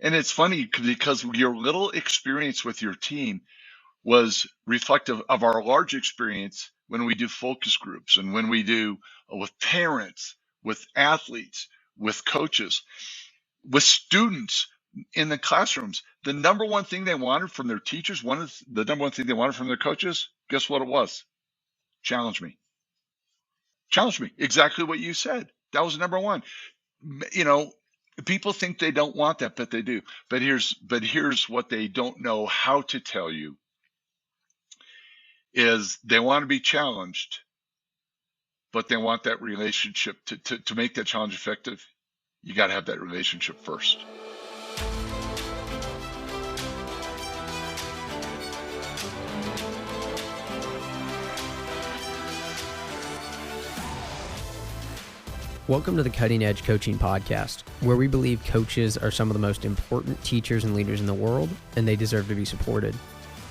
And it's funny because your little experience with your team was reflective of our large experience when we do focus groups and when we do with parents, with athletes, with coaches, with students in the classrooms. The number one thing they wanted from their teachers, the number one thing they wanted from their coaches, guess what it was? Challenge me. Challenge me. Exactly what you said. That was number one. You know, people think they don't want that, but they do. But here's what they don't know how to tell you is they want to be challenged, but they want that relationship to make that challenge effective. You got to have that relationship first. Welcome to the Cutting Edge Coaching Podcast, where we believe coaches are some of the most important teachers and leaders in the world, and they deserve to be supported.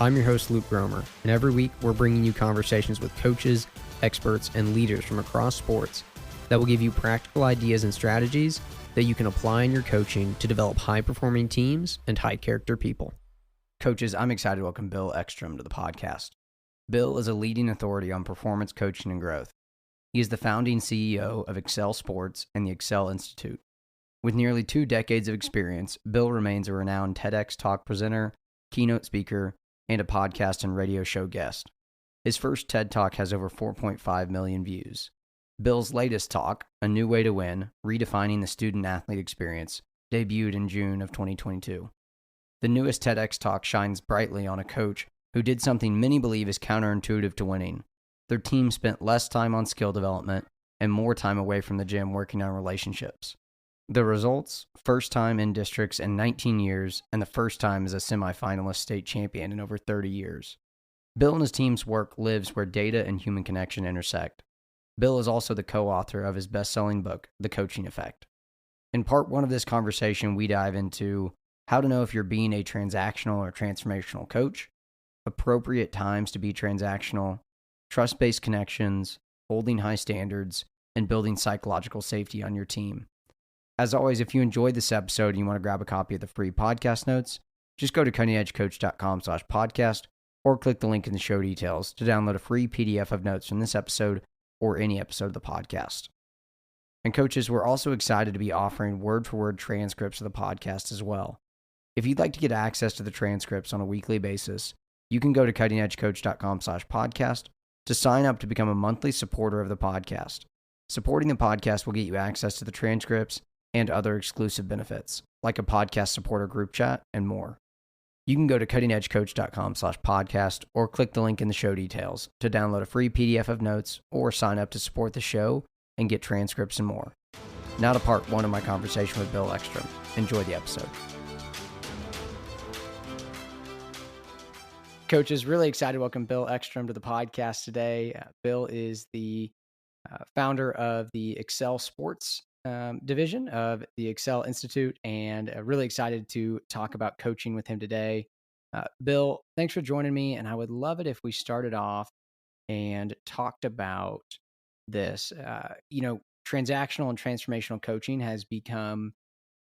I'm your host, Luke Gromer, and every week we're bringing you conversations with coaches, experts, and leaders from across sports that will give you practical ideas and strategies that you can apply in your coaching to develop high-performing teams and high-character people. Coaches, I'm excited to welcome Bill Eckstrom to the podcast. Bill is a leading authority on performance coaching and growth. He is the founding CEO of Ecsell Sports and the Ecsell Institute. With nearly 2 decades of experience, Bill remains a renowned TEDx Talk presenter, keynote speaker, and a podcast and radio show guest. His first TED Talk has over 4.5 million views. Bill's latest talk, A New Way to Win, Redefining the Student-Athlete Experience, debuted in June of 2022. The newest TEDx Talk shines brightly on a coach who did something many believe is counterintuitive to winning. Their team spent less time on skill development and more time away from the gym working on relationships. The results, first time in districts in 19 years and the first time as a semifinalist state champion in over 30 years. Bill and his team's work lives where data and human connection intersect. Bill is also the co-author of his best-selling book, The Coaching Effect. In part one of this conversation, we dive into how to know if you're being a transactional or transformational coach, appropriate times to be transactional, trust-based connections, holding high standards, and building psychological safety on your team. As always, if you enjoyed this episode and you want to grab a copy of the free podcast notes, just go to cuttingedgecoach.com/podcast or click the link in the show details to download a free PDF of notes from this episode or any episode of the podcast. And coaches, we're also excited to be offering word-for-word transcripts of the podcast as well. If you'd like to get access to the transcripts on a weekly basis, you can go to cuttingedgecoach.com/podcast to sign up to become a monthly supporter of the podcast. Supporting the podcast will get you access to the transcripts and other exclusive benefits, like a podcast supporter group chat and more. You can go to cuttingedgecoach.com/podcast or click the link in the show details to download a free PDF of notes or sign up to support the show and get transcripts and more. Now to part one of my conversation with Bill Eckstrom. Enjoy the episode. Coaches, really excited to welcome Bill Eckstrom to the podcast today. Bill is the founder of the Ecsell Sports division of the Ecsell Institute, and really excited to talk about coaching with him today. Bill, thanks for joining me, and I would love it if we started off and talked about this. Transactional and transformational coaching has become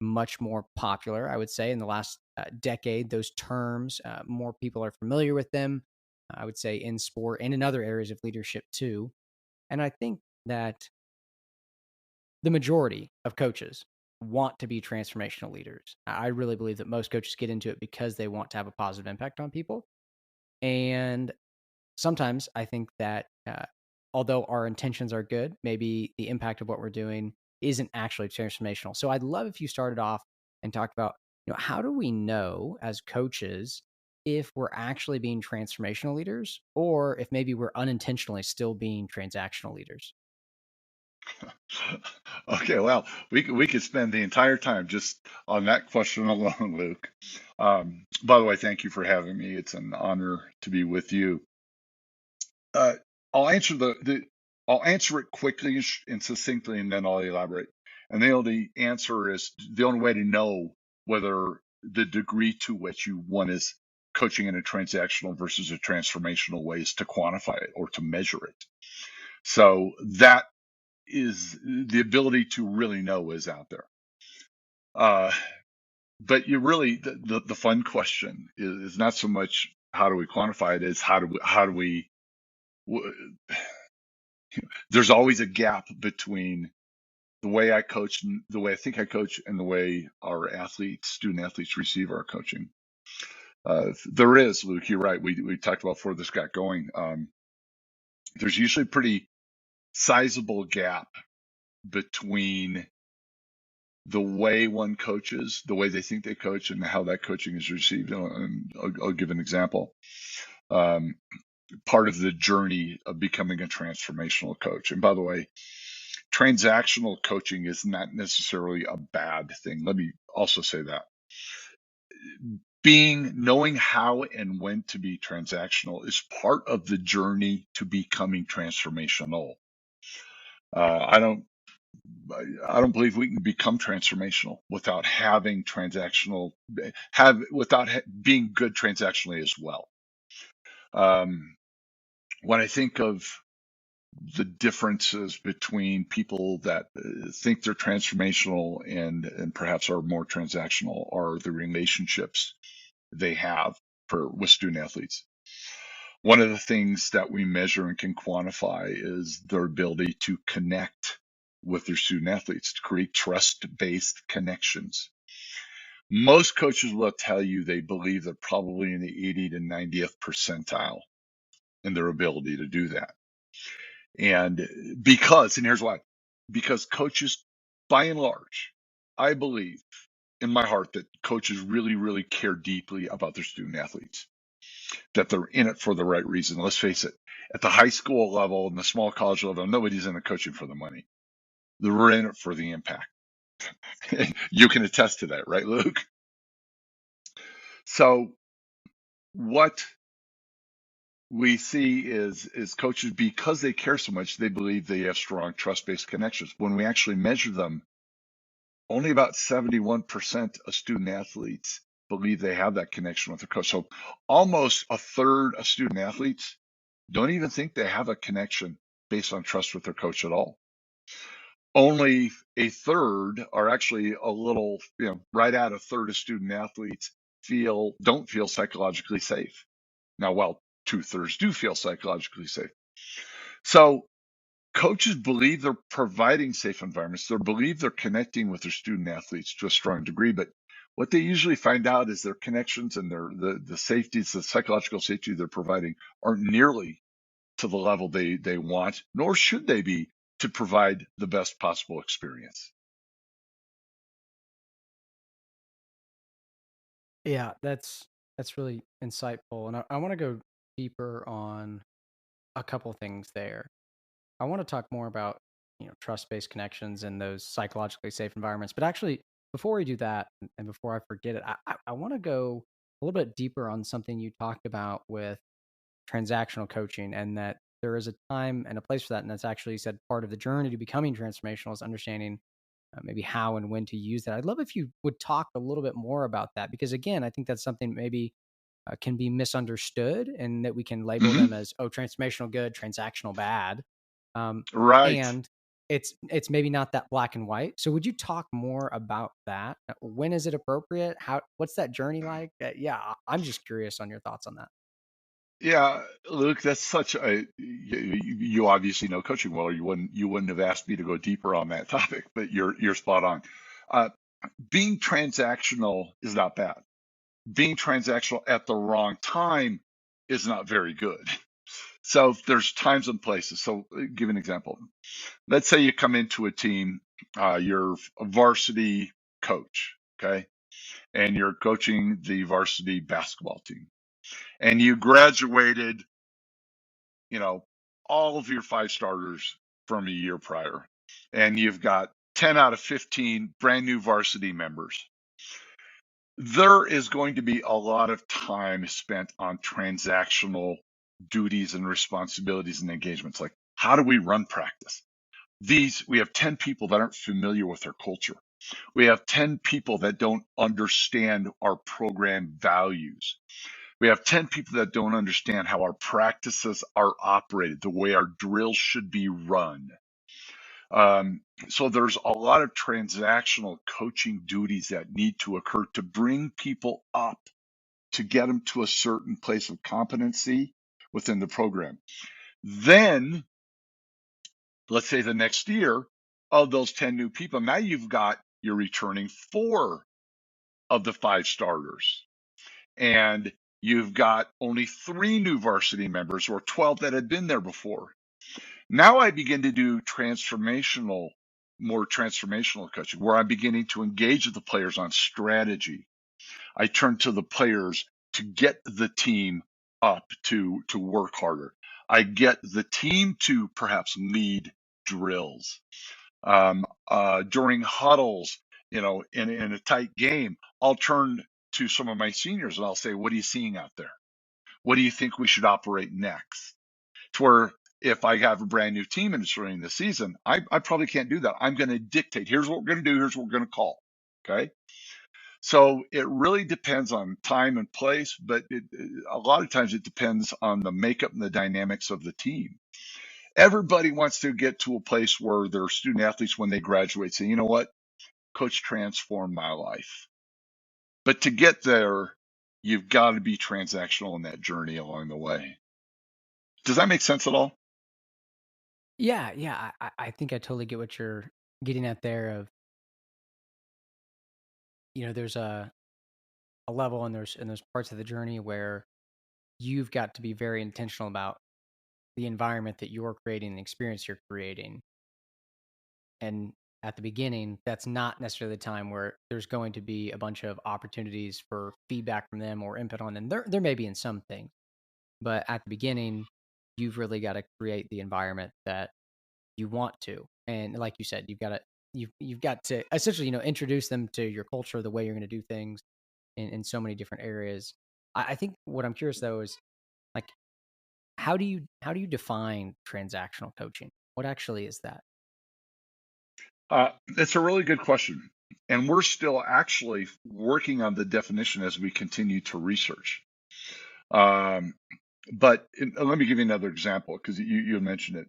much more popular, I would say, in the last decade. Those terms, more people are familiar with them, I would say, in sport and in other areas of leadership too. And I think that the majority of coaches want to be transformational leaders. I really believe that most coaches get into it because they want to have a positive impact on people. And sometimes I think that although our intentions are good, maybe the impact of what we're doing isn't actually transformational. So I'd love if you started off and talked about, how do we know as coaches if we're actually being transformational leaders or if maybe we're unintentionally still being transactional leaders? Okay, well, we could spend the entire time just on that question alone, Luke. By the way, thank you for having me. It's an honor to be with you. Uh, I'll answer I'll answer it quickly and succinctly, and then I'll elaborate. And the only answer is the only way to know whether the degree to which one is coaching in a transactional versus a transformational way is to quantify it or to measure it. So that is the ability to really know is out there. Uh, but you really, the fun question is not so much how do we quantify it, is how do we, there's always a gap between the way I coach, and the way I think I coach, and the way our student athletes receive our coaching. There is, Luke, you're right. We talked about before this got going. There's usually a pretty sizable gap between the way one coaches, the way they think they coach, and how that coaching is received. And I'll give an example. Part of the journey of becoming a transformational coach. And by the way, transactional coaching is not necessarily a bad thing. Let me also say that. Knowing how and when to be transactional is part of the journey to becoming transformational. I don't believe we can become transformational without having being good transactionally as well. When I think of the differences between people that think they're transformational and perhaps are more transactional, are the relationships they have with student athletes. One of the things that we measure and can quantify is their ability to connect with their student athletes, to create trust-based connections. Most coaches will tell you they believe they're probably in the 80 to 90th percentile in their ability to do that. And here's why, because coaches, by and large, I believe in my heart that coaches really, really care deeply about their student athletes, that they're in it for the right reason. Let's face it, at the high school level and the small college level, nobody's in the coaching for the money. They're in it for the impact. You can attest to that, right, Luke? So what we see is coaches, because they care so much, they believe they have strong trust-based connections. When we actually measure them, only about 71% of student athletes believe they have that connection with their coach. So almost a third of student athletes don't even think they have a connection based on trust with their coach at all. Only a third are actually a little, right at a third of student athletes don't feel psychologically safe. Now, while 2/3 do feel psychologically safe. So coaches believe they're providing safe environments. They believe they're connecting with their student athletes to a strong degree, but what they usually find out is their connections and the safeties, the psychological safety they're providing aren't nearly to the level they want, nor should they be, to provide the best possible experience. Yeah, that's really insightful, and I want to go deeper on a couple things there. I want to talk more about trust-based connections and those psychologically safe environments. But actually, before we do that, and before I forget it, I want to go a little bit deeper on something you talked about with transactional coaching, and that there is a time and a place for that. And that's actually, you said, part of the journey to becoming transformational is understanding maybe how and when to use that. I'd love if you would talk a little bit more about that, because again, I think that's something maybe can be misunderstood, and that we can label them as, oh, transformational good, transactional bad. Right. And it's maybe not that black and white. So would you talk more about that? When is it appropriate? What's that journey like? I'm just curious on your thoughts on that. Yeah, Luke, that's such a you obviously know coaching well, or you wouldn't have asked me to go deeper on that topic, but you're spot on. Uh, Being transactional is not bad. Being transactional at the wrong time is not very good. So there's times and places. So give an example. Let's say you come into a team, you're a varsity coach, okay, and you're coaching the varsity basketball team, and you graduated, you know, all of your 5 starters from a year prior, and you've got 10 out of 15 brand new varsity members. There is going to be a lot of time spent on transactional duties and responsibilities and engagements. Like, how do we run practice? We have 10 people that aren't familiar with our culture. We have 10 people that don't understand our program values. We have 10 people that don't understand how our practices are operated, the way our drills should be run. So there's a lot of transactional coaching duties that need to occur to bring people up, to get them to a certain place of competency within the program. Then, let's say the next year, of those 10 new people, now you're returning 4 of the 5 starters. And you've got only 3 new varsity members, or 12 that had been there before. Now I begin to do more transformational coaching, where I'm beginning to engage with the players on strategy. I turn to the players to get the team up to work harder. I get the team to perhaps lead drills. During huddles, in a tight game, I'll turn to some of my seniors and I'll say, what are you seeing out there? What do you think we should operate next? To where if I have a brand new team and it's during the season, I probably can't do that. I'm going to dictate, here's what we're going to do, here's what we're going to call. Okay. So it really depends on time and place, but a lot of times it depends on the makeup and the dynamics of the team. Everybody wants to get to a place where their student athletes, when they graduate, say, you know what, coach transformed my life. But to get there, you've got to be transactional in that journey along the way. Does that make sense at all? Yeah. I think I totally get what you're getting at there. Of there's a level, and there's parts of the journey where you've got to be very intentional about the environment that you're creating, the experience you're creating. And at the beginning, that's not necessarily the time where there's going to be a bunch of opportunities for feedback from them or input on them. There may be in some things, but at the beginning, you've really got to create the environment that you want to. And like you said, you've got to essentially, introduce them to your culture, the way you're going to do things in so many different areas. I think what I'm curious though is, like, how do you define transactional coaching? What actually is that? It's a really good question. And we're still actually working on the definition as we continue to research. Um, let me give you another example, because you mentioned it.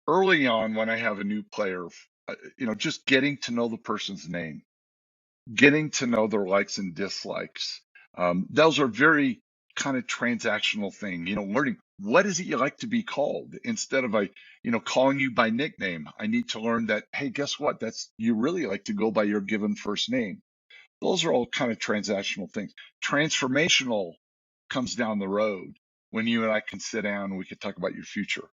Early on, when I have a new player, just getting to know the person's name, getting to know their likes and dislikes. Those are very kind of transactional thing, learning what is it you like to be called, instead of calling you by nickname. I need to learn that, hey, guess what? You really like to go by your given first name. Those are all kind of transactional things. Transformational comes down the road when you and I can sit down and we can talk about your future.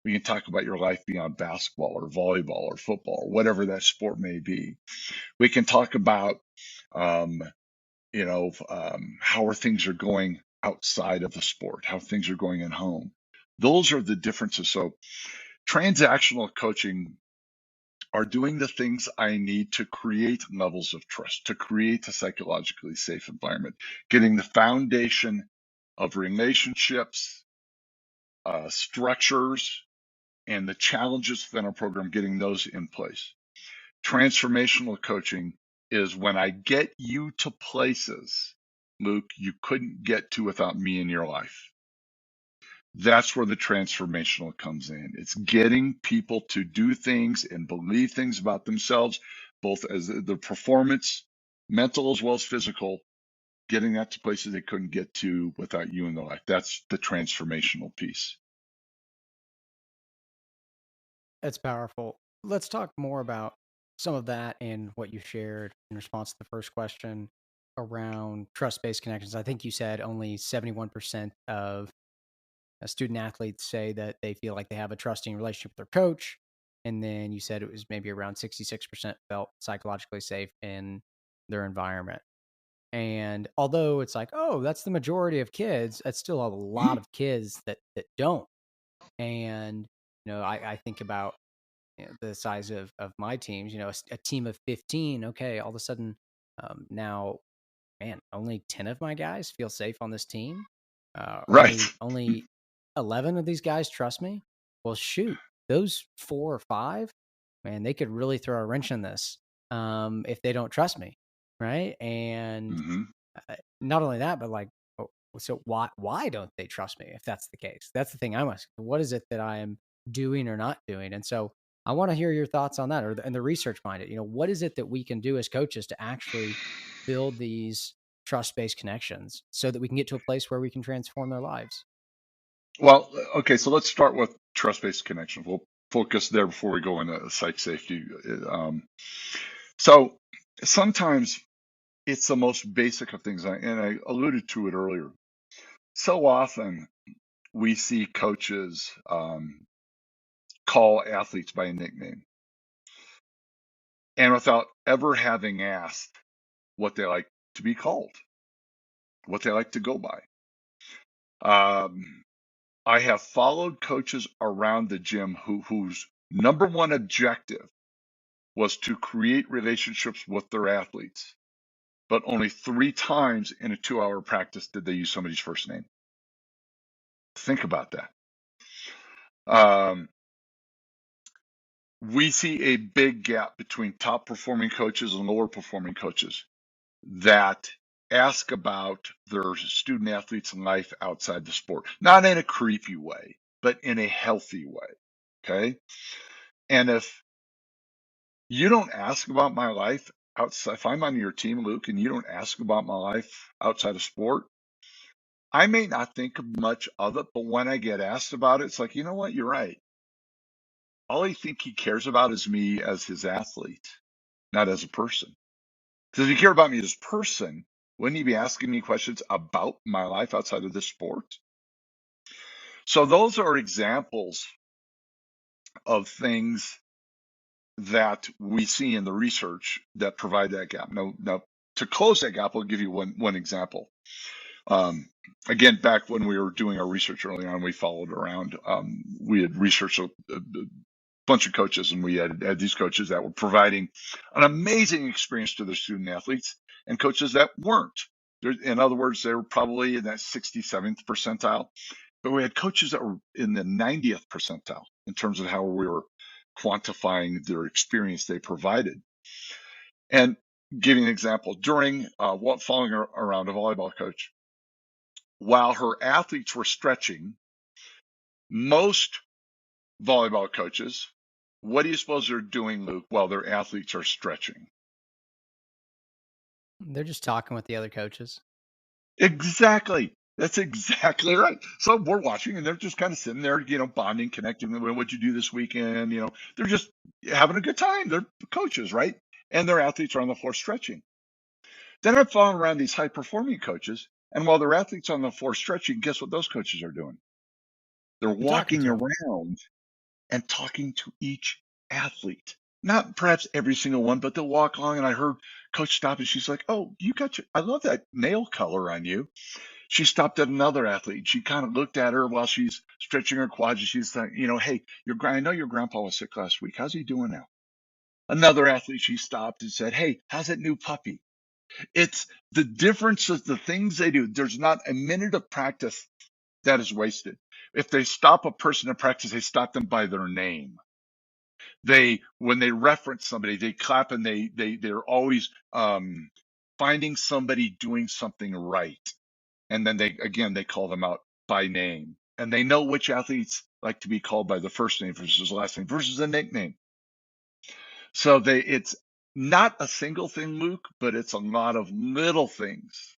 We can talk about your life beyond basketball or volleyball or football or whatever that sport may be. We can talk about, um, how things are going outside of the sport, how things are going at home. Those are the differences. So transactional coaching are doing the things I need to create levels of trust, to create a psychologically safe environment, getting the foundation of relationships, structures, and the challenges within our program, getting those in place. Transformational coaching is when I get you to places, Luke, you couldn't get to without me in your life. That's where the transformational comes in. It's getting people to do things and believe things about themselves, both as the performance, mental as well as physical, getting that to places they couldn't get to without you in their life. That's the transformational piece. That's powerful. Let's talk more about some of that and what you shared in response to the first question around trust-based connections. I think you said only 71% of student athletes say that they feel like they have a trusting relationship with their coach. And then you said it was maybe around 66% felt psychologically safe in their environment. And although it's like, oh, that's the majority of kids, that's still a lot of kids that don't. And I think about the size of my teams. A team of 15. Okay, all of a sudden, now, man, only 10 of my guys feel safe on this team. Right. Only 11 of these guys trust me. Well, shoot, those 4 or 5, man, they could really throw a wrench in this if they don't trust me, right? And Mm-hmm. not only that, but like, so why don't they trust me if that's the case? That's the thing I'm asking. What is it that I am doing or not doing. And so I want to hear your thoughts on that, and the research behind it. What is it that we can do as coaches to actually build these trust-based connections so that we can get to a place where we can transform their lives? Well, okay, so let's start with trust-based connections. We'll focus there before we go into psych safety. So sometimes it's the most basic of things, and I alluded to it earlier. So often we see coaches call athletes by a nickname, and without ever having asked what they like to be called, what they like to go by. I have followed coaches around the gym whose number one objective was to create relationships with their athletes, but only 3 times in a 2-hour practice did they use somebody's first name. Think about that. We see a big gap between top performing coaches and lower performing coaches that ask about their student athletes' life outside the sport, not in a creepy way, but in a healthy way. Okay. And if you don't ask about my life outside, if I'm on your team, Luke, and you don't ask about my life outside of sport, I may not think much of it, but when I get asked about it, it's like, you know what? You're right. All I think he cares about is me as his athlete, not as a person. Because if you care about me as a person, wouldn't you be asking me questions about my life outside of this sport? So those are examples of things that we see in the research that provide that gap. Now to close that gap, I'll give you one example. Again, back when we were doing our research early on, we followed around. We had researched a bunch of coaches, and we had these coaches that were providing an amazing experience to their student athletes, and coaches that weren't. In other words, they were probably in that 67th percentile, but we had coaches that were in the 90th percentile in terms of how we were quantifying their experience they provided. And giving an example, during following around a volleyball coach, while her athletes were stretching, most volleyball coaches, what do you suppose they're doing, Luke, while their athletes are stretching? They're just talking with the other coaches. Exactly. That's exactly right. So we're watching, and they're just kind of sitting there, bonding, connecting. What'd you do this weekend? They're just having a good time. They're coaches, right? And their athletes are on the floor stretching. Then I'm following around these high-performing coaches, and while their athletes are on the floor stretching, guess what those coaches are doing? They're walking around and talking to each athlete. Not perhaps every single one, but they'll walk along, and I heard coach stop, and she's like, "Oh, I love that nail color on you." She stopped at another athlete. She kind of looked at her while she's stretching her quads, and she's like, "Hey, I know your grandpa was sick last week. How's he doing now?" Another athlete, she stopped and said, "Hey, how's that new puppy?" It's the difference of the things they do. There's not a minute of practice that is wasted. If they stop a person in practice, they stop them by their name. When they reference somebody, they clap, and they're always finding somebody doing something right. And then they call them out by name. And they know which athletes like to be called by the first name versus the last name versus a nickname. So it's not a single thing, Luke, but it's a lot of little things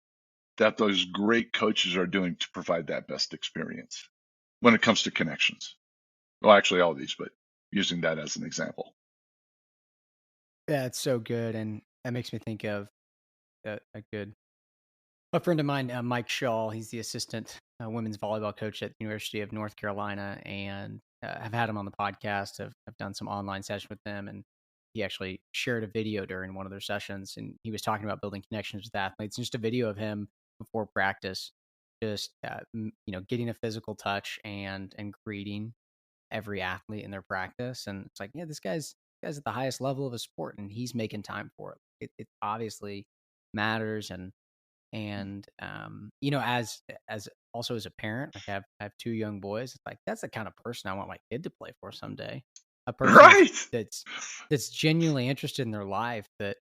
that those great coaches are doing to provide that best experience when it comes to connections. Well, actually all these, but using that as an example. Yeah, it's so good. And that makes me think of a friend of mine, Mike Shaw. He's the assistant women's volleyball coach at the University of North Carolina, and I've had him on the podcast. I've done some online session with them, and he actually shared a video during one of their sessions, and he was talking about building connections with athletes. Just a video of him before practice, just getting a physical touch and greeting every athlete in their practice. And it's like, yeah, this guy's at the highest level of a sport, and he's making time for it. It obviously matters. And as also as a parent, I have 2 young boys. It's like, that's the kind of person I want my kid to play for someday. A person Right. that's genuinely interested in their life, that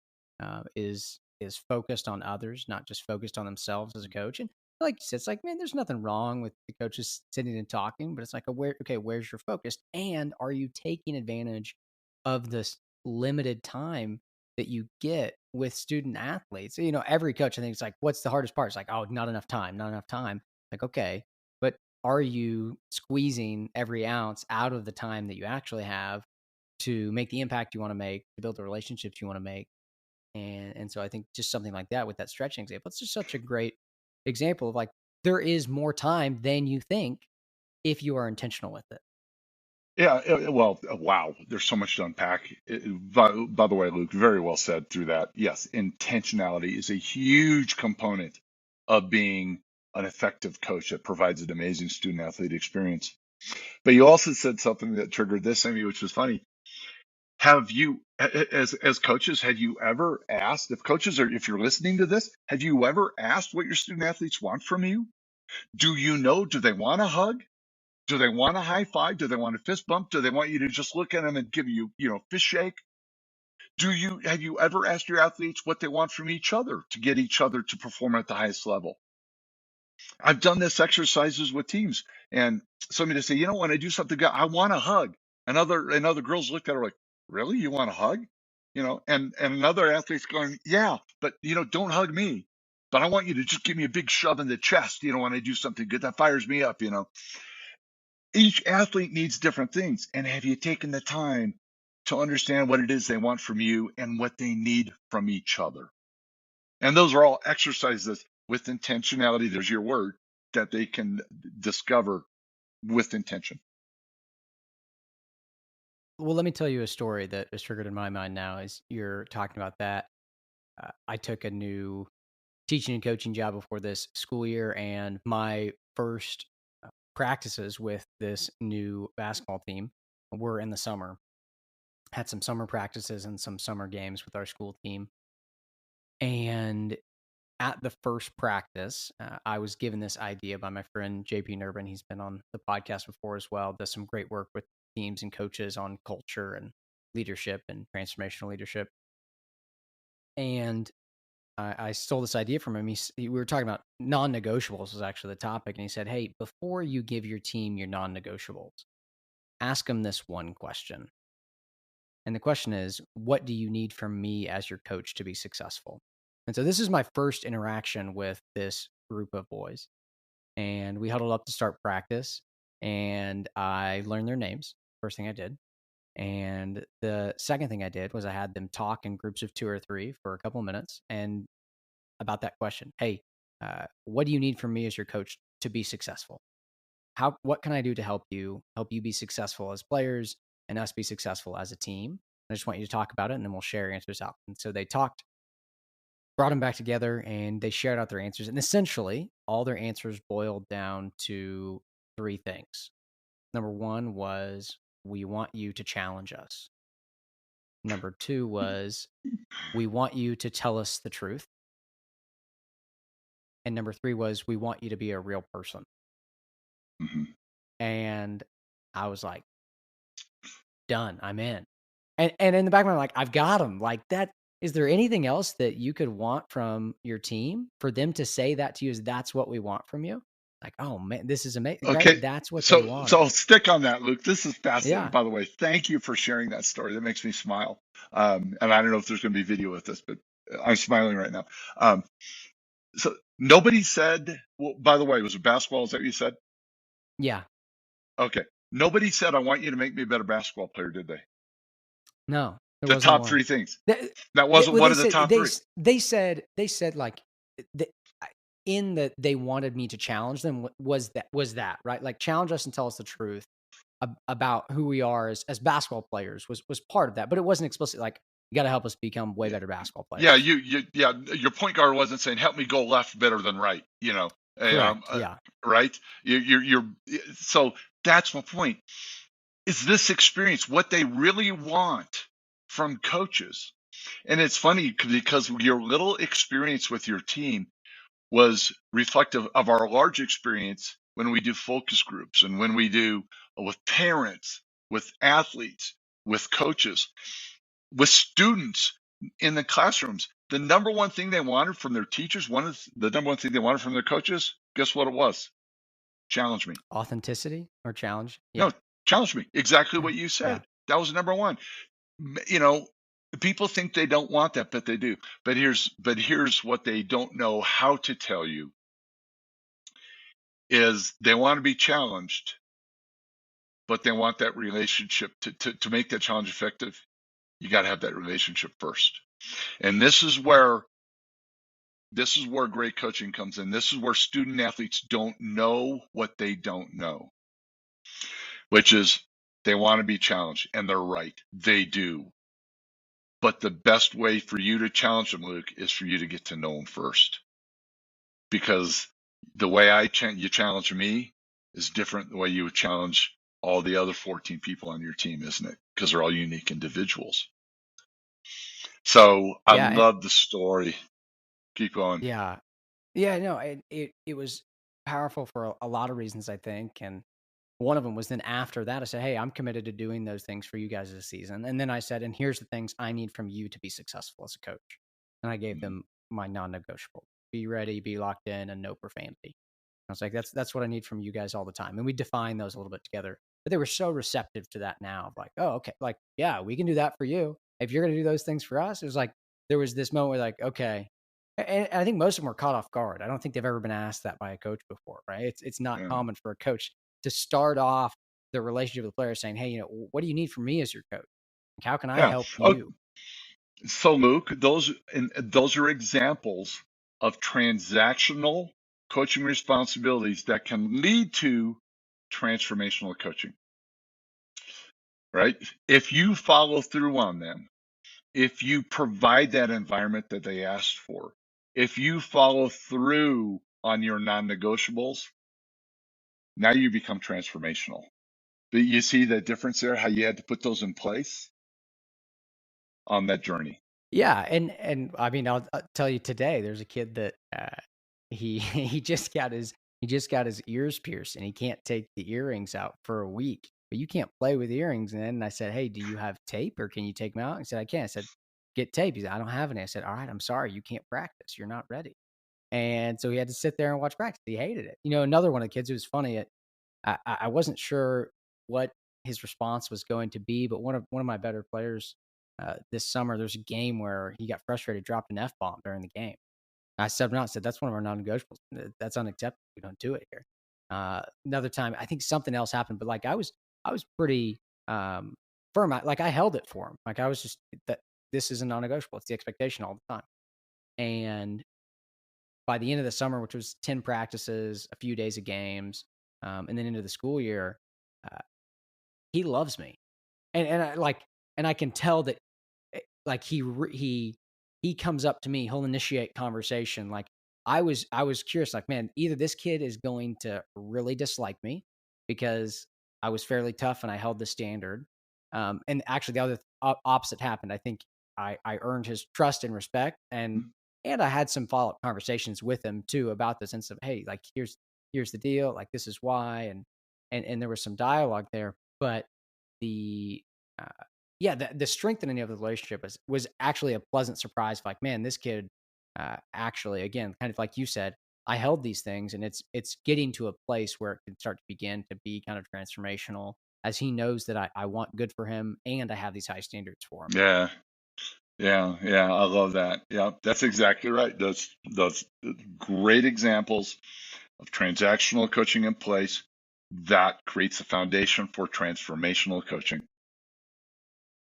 is focused on others, not just focused on themselves as a coach. And like you said, it's like, man, there's nothing wrong with the coaches sitting and talking, but it's like, where's your focus? And are you taking advantage of this limited time that you get with student athletes? Every coach, I think, it's like, what's the hardest part? It's like, oh, not enough time, not enough time. Like, okay, but are you squeezing every ounce out of the time that you actually have to make the impact you want to make, to build the relationships you want to make? And so I think just something like that with that stretching example, it's just such a great example of like, there is more time than you think if you are intentional with it. Yeah, well, wow, there's so much to unpack. By the way, Luke, very well said through that. Yes, intentionality is a huge component of being an effective coach that provides an amazing student athlete experience. But you also said something that triggered this in me, which was funny. Have you, as coaches, had you ever asked, if you're listening to this, have you ever asked what your student athletes want from you? Do they want a hug? Do they want a high five? Do they want a fist bump? Do they want you to just look at them and give you, fist shake? Have you ever asked your athletes what they want from each other to get each other to perform at the highest level? I've done this exercises with teams, and somebody to say, when I do something good, I want a hug. And other girls looked at her like, really? You want a hug? And another athlete's going, yeah, but don't hug me. But I want you to just give me a big shove in the chest, when I do something good. That fires me up. Each athlete needs different things. And have you taken the time to understand what it is they want from you and what they need from each other? And those are all exercises with intentionality. There's your word, that they can discover with intention. Well, let me tell you a story that is triggered in my mind now as you're talking about that. I took a new teaching and coaching job before this school year, and my first practices with this new basketball team were in the summer. Had some summer practices and some summer games with our school team. And at the first practice, I was given this idea by my friend JP Nurbin. He's been on the podcast before as well. Does some great work with teams and coaches on culture and leadership and transformational leadership. And I stole this idea from him. We were talking about non-negotiables was actually the topic. And he said, hey, before you give your team your non-negotiables, ask them this one question. And the question is, what do you need from me as your coach to be successful? And so this is my first interaction with this group of boys. And we huddled up to start practice. And I learned their names. First thing I did. And the second thing I did was I had them talk in groups of 2 or 3 for a couple of minutes and about that question. Hey, what do you need from me as your coach to be successful? What can I do to help you be successful as players and us be successful as a team? I just want you to talk about it, and then we'll share answers out. And so they talked, brought them back together, and they shared out their answers. And essentially, all their answers boiled down to 3 things. Number 1 was, we want you to challenge us. Number 2 was, we want you to tell us the truth. And number 3 was, we want you to be a real person. Mm-hmm. And I was like, done, I'm in. And in the back of my mind, like, I've got them. Like, that, is there anything else that you could want from your team for them to say that to you? Is that's what we want from you? Like, oh man, this is amazing, right? Okay. That's what they So wanted. so stick on that, Luke. This is fascinating. Yeah. By the way, thank you for sharing that story. That makes me smile. And I don't know if there's going to be video with this, but I'm smiling right now. So nobody said, well, by the way, was it basketball? Is that what you said? Yeah. Okay. Nobody said, I want you to make me a better basketball player, did they? No, there The wasn't top one. 3 things. That Wasn't well, one they of the said top 3. they said like in that they wanted me to challenge them was that right? Like, challenge us and tell us the truth about who we are as basketball players was part of that, but it wasn't explicit. Like, you got to help us become way better basketball Yeah, players. your point guard wasn't saying, help me go left better than right, Correct. Yeah. right? So that's my point. Is this experience what they really want from coaches? And it's funny because your little experience with your team was reflective of our large experience when we do focus groups and when we do with parents, with athletes, with coaches, with students in the classrooms. the number one thing they wanted from their teachers, the number one thing they wanted from their coaches, guess what it was? Challenge me. Authenticity or challenge? No, Yeah. challenge me. Exactly Yeah. what you Yeah. said. That was number one. You know, people think they don't want that, but they do. But here's what they don't know how to tell you is they want to be challenged, but they want that relationship to make that challenge effective. You got to have that relationship first. And this is where great coaching comes in. This is where student athletes don't know what they don't know, which is they want to be challenged, and they're right. They do. But the best way for you to challenge them, Luke, is for you to get to know them first. Because the way you challenge me is different the way you would challenge all the other 14 people on your team, isn't it? Because they're all unique individuals. So I Yeah. love the story. Keep going. Yeah. Yeah. No, it was powerful for a lot of reasons, I think. And one of them was then after that, I said, hey, I'm committed to doing those things for you guys this season. And then I said, and here's the things I need from you to be successful as a coach. And I gave Mhm. them my non-negotiable: be ready, be locked in, and no profanity. I was like, that's what I need from you guys all the time. And we defined those a little bit together. But they were so receptive to that now, of like, oh, okay, like, yeah, we can do that for you. If you're gonna do those things for us, it was like there was this moment where like, okay. And I think most of them were caught off guard. I don't think they've ever been asked that by a coach before, right? It's not Yeah. common for a coach to start off the relationship with the player saying, hey, what do you need from me as your coach? Like, how can I Yeah. help Oh, you? so Luke, those are examples of transactional coaching responsibilities that can lead to transformational coaching, right? If you follow through on them, if you provide that environment that they asked for, if you follow through on your non-negotiables, now you become transformational. But you see the difference there, how you had to put those in place on that journey. Yeah, and I mean, I'll tell you today, there's a kid that he he just got his ears pierced, and he can't take the earrings out for a week. But you can't play with earrings. And then I said, hey, do you have tape, or can you take them out? He said, I can't. I said, get tape. He said, I don't have any. I said, all right, I'm sorry, you can't practice. You're not ready. And so he had to sit there and watch practice. He hated it. Another one of the kids who was funny. I wasn't sure what his response was going to be, but one of my better players this summer, there's a game where he got frustrated, dropped an F-bomb during the game. I said, no, I said, that's one of our non-negotiables. That's unacceptable. We don't do it here. Another time, I think something else happened, but like I was pretty firm. Like I held it for him. Like I was just that this is a non-negotiable. It's the expectation all the time. And by the end of the summer, which was 10 practices, a few days of games, and then into the school year, uh, he loves me. And I can tell that like he comes up to me, he'll initiate conversation. Like I was curious, like, man, either this kid is going to really dislike me because I was fairly tough and I held the standard. And actually the other opposite happened. I think I earned his trust and respect, and I had some follow-up conversations with him too about this sense of, hey, like here's the deal, like this is why, and there was some dialogue there. But the uh, yeah, the strengthening of the relationship was actually a pleasant surprise. Like, man, this kid actually, again, kind of like you said, I held these things, and it's getting to a place where it can start to begin to be kind of transformational, as he knows that I want good for him, and I have these high standards for him. Yeah. Yeah, yeah, I love that. Yeah, that's exactly right. Those great examples of transactional coaching in place that creates the foundation for transformational coaching.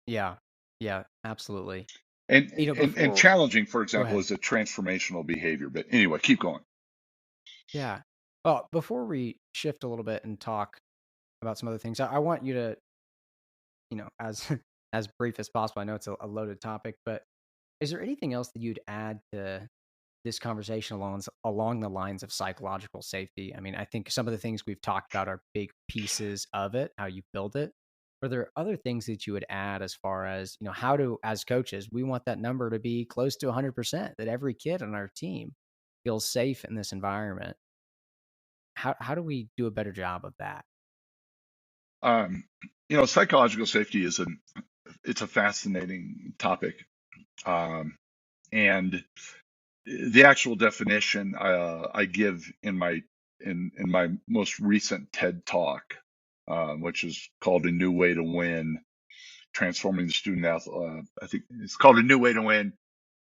Yeah, yeah, absolutely. And Before challenging, for Go example, ahead. is a transformational behavior. But anyway, keep going. Yeah. Well, before we shift a little bit and talk about some other things, I want you to, as as brief as possible. I know it's a loaded topic, but is there anything else that you'd add to this conversation along the lines of psychological safety? I mean, I think some of the things we've talked about are big pieces of it, how you build it. Are there other things that you would add as far as, how to, as coaches, we want that number to be close to 100%, that every kid on our team feels safe in this environment? How do we do a better job of that? Um, psychological safety it's a fascinating topic. Um, And the actual definition I give in my most recent TED Talk, which is called A New Way to Win, Transforming the Student Athlete. I think it's called A New Way to Win,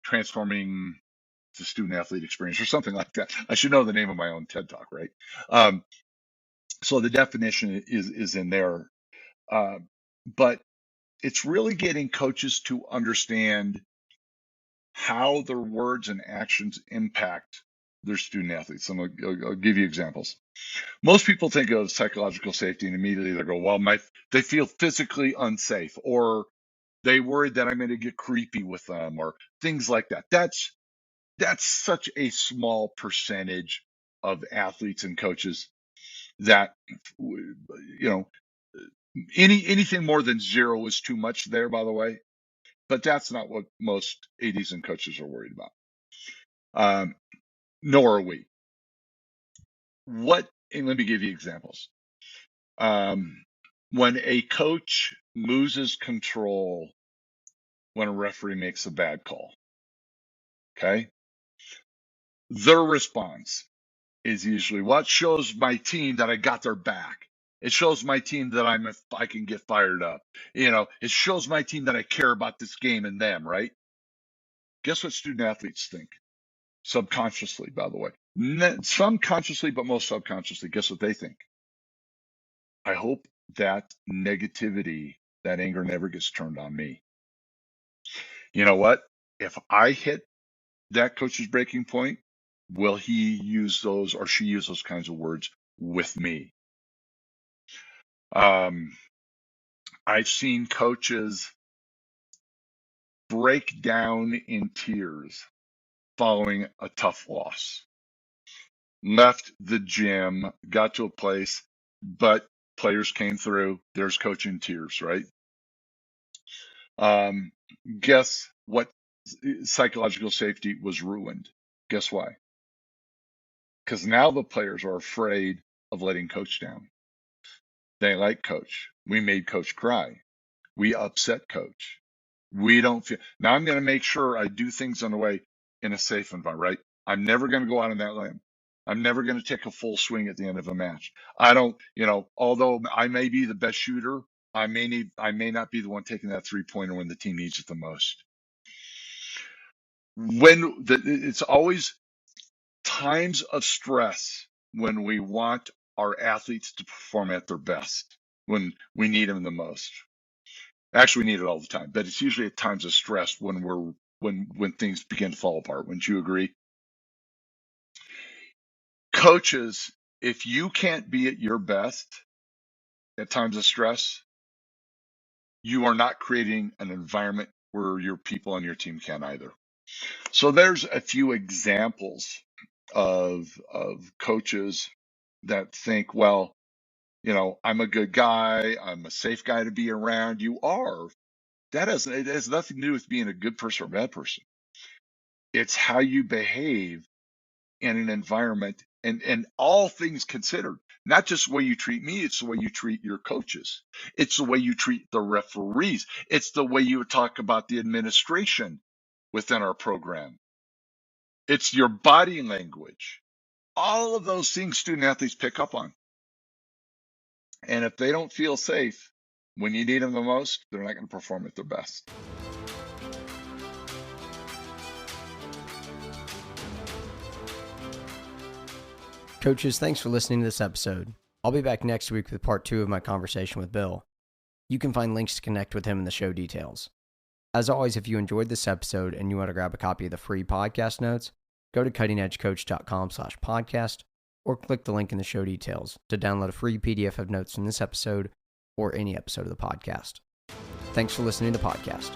Transforming the Student Athlete Experience, or something like that. I should know the name of my own TED Talk, right? So the definition is in there, but it's really getting coaches to understand how their words and actions impact their student athletes. And I'll give you examples. Most people think of psychological safety and immediately they go, well, they feel physically unsafe, or they worried that I'm going to get creepy with them, or things like that. That's such a small percentage of athletes and coaches that, anything more than zero is too much there, by the way. But that's not what most ADs and coaches are worried about. Nor are we. And let me give you examples. When a coach loses control when a referee makes a bad call, okay, their response is usually, what shows my team that I got their back. It shows my team that I can get fired up. It shows my team that I care about this game and them, right? Guess what student athletes think? Subconsciously, by the way. Some consciously, but most subconsciously. Guess what they think? I hope that negativity, that anger never gets turned on me. You know what? If I hit that coach's breaking point, will he use those or she use those kinds of words with me? I've seen coaches break down in tears following a tough loss. Left the gym, got to a place, but players came through. There's coach in tears, right? Guess what? Psychological safety was ruined. Guess why? Because now the players are afraid of letting coach down. They like coach. We made coach cry. We upset coach. We don't feel. Now I'm going to make sure I do things on the way in a safe environment, right? I'm never going to go out on that limb. I'm never going to take a full swing at the end of a match. I don't, although I may be the best shooter, I may not be the one taking that 3-pointer when the team needs it the most. It's always times of stress when we want our athletes to perform at their best, when we need them the most. Actually, we need it all the time, but it's usually at times of stress when things begin to fall apart. Wouldn't you agree? Coaches, if you can't be at your best at times of stress, you are not creating an environment where your people on your team can either. So there's a few examples of coaches that think, well, I'm a good guy, I'm a safe guy to be around. You are. It has nothing to do with being a good person or a bad person. It's how you behave in an environment, and all things considered, not just the way you treat me, it's the way you treat your coaches. It's the way you treat the referees. It's the way you talk about the administration within our program. It's your body language. All of those things student athletes pick up on. And if they don't feel safe when you need them the most, they're not going to perform at their best. Coaches, thanks for listening to this episode. I'll be back next week with part 2 of my conversation with Bill. You can find links to connect with him in the show details. As always, if you enjoyed this episode and you want to grab a copy of the free podcast notes, go to cuttingedgecoach.com/podcast or click the link in the show details to download a free PDF of notes from this episode or any episode of the podcast. Thanks for listening to the podcast.